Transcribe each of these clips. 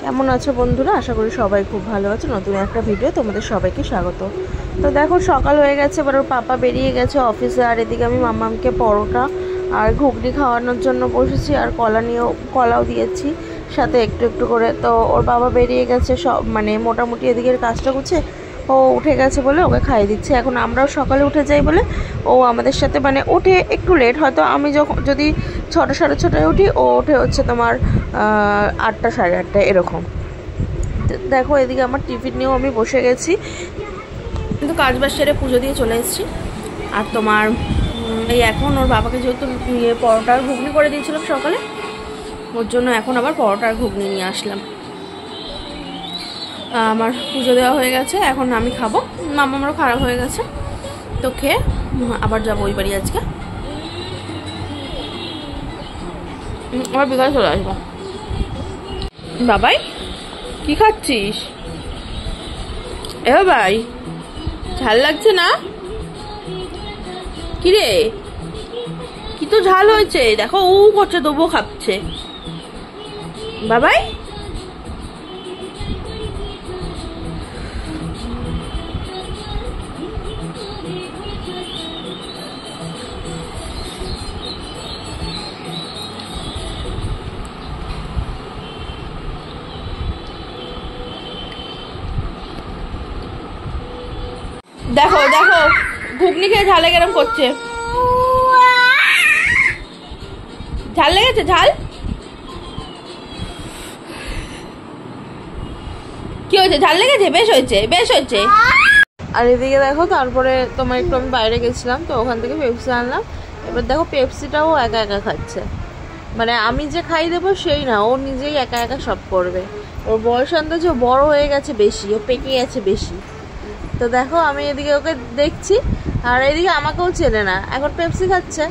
কেমন আছো বন্ধুরা? আশা করি সবাই খুব ভালো আছো। নতুন একটা ভিডিও তোমাদের সবাইকে স্বাগত। তো দেখো সকাল হয়ে গেছে, এবার ওর পাপা বেরিয়ে গেছে অফিসে, আর এদিকে আমি মাম্মামকে পরোটা আর ঘুগনি খাওয়ানোর জন্য বসেছি, আর কলাও দিয়েছি সাথে একটু একটু করে। তো ওর বাবা বেরিয়ে গেছে, সব মানে মোটামুটি এদিকের কাজটা গুছে ও উঠে গেছে বলে ওকে খাইয়ে দিচ্ছে। এখন আমরাও সকালে উঠে যাই বলে ও আমাদের সাথে মানে ওঠে একটু লেট, হয়তো আমি যদি 6টা সাড়ে 6টায় উঠি, ও ওঠে হচ্ছে তোমার 8টা সাড়ে 8টায় এরকম। দেখো এদিকে আমার টিফিন নিয়েও আমি বসে গেছি, কিন্তু কাজবাজ সেরে পুজো দিয়ে চলে এসেছি। আর তোমার এই এখন ওর বাবাকে যেহেতু পরোটা আর ঘুগনি করে দিয়েছিলাম সকালে, ওর জন্য এখন আবার পরোটা আর ঘুগনি নিয়ে আসলাম। আমার পুজো দেওয়া হয়ে গেছে, এখন আমি খাবো। মামারও খারাপ হয়ে গেছে, তো খেয়ে আবার যাবো ওই বাড়ি আজকে, আবার বিকালে চলে আসবো। বাবাই কি খাচ্ছিস? এ ভাই ঝাল লাগছে না? কিরে কি তো ঝাল হয়েছে, দেখো ও করছে তবুও খাচ্ছে। বাবাই দেখো দেখো ঘুগনি খেয়ে ঝালে গরম করছে। ঝাল লেগেছে? ঝাল কি হয়েছে? ঝাল লেগেছে? বেশ হয়েছে, বেশ হয়েছে। আর এদিকে দেখো তারপরে তোমার একটু আমি বাইরে গেছিলাম, তো ওখান থেকে পেপসি আনলাম। এবার দেখো পেপসিটাও একা একা খাচ্ছে, মানে আমি যে খাই দেবো সেই না, ও নিজেই একা একা সব করবে। ওর বয়স আন্দাজে বড় হয়ে গেছে বেশি, ও পেকে গেছে বেশি। তো দেখো আমি এদিকে ওকে দেখছি, আর এদিকে আমাকেও চেনে না, এখন পেপসি খাচ্ছে।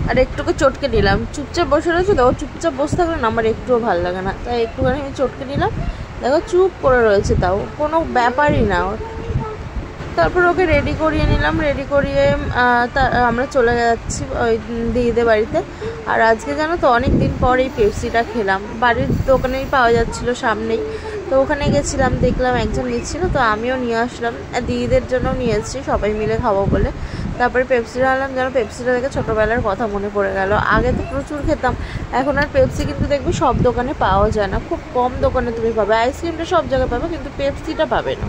আর একটুকে চটকে নিলাম, চুপচাপ বসে রয়েছে তো, ও চুপচাপ বসে থাকলে না আমার একটুও ভালো লাগে না, তাই একটুখানি আমি চটকে নিলাম। দেখো চুপ করে রয়েছে, তাও কোনো ব্যাপারই না ওর। তারপর ওকে রেডি করিয়ে নিলাম, রেডি করিয়ে আমরা চলে যাচ্ছি ওই দিদিদের বাড়িতে। আর আজকে জানো তো অনেক দিন পর এই পেপসিটা খেলাম, বাড়ির দোকানেই পাওয়া যাচ্ছিলো সামনেই, তো ওখানে গেছিলাম, দেখলাম একজন নিচ্ছিল, তো আমিও নিয়ে আসলাম, দিদিদের জন্য নিয়ে এসেছি সবাই মিলে খাবো বলে। তারপরে পেপসিটা আনলাম, যেন পেপসিটা দেখে ছোটোবেলার কথা মনে পড়ে গেল। আগে তো প্রচুর খেতাম, এখন আর পেপসি কিন্তু দেখবি সব দোকানে পাওয়া যায় না, খুব কম দোকানে তুমি পাবে। আইসক্রিমটা সব জায়গায় পাবে, কিন্তু পেপসিটা পাবে না।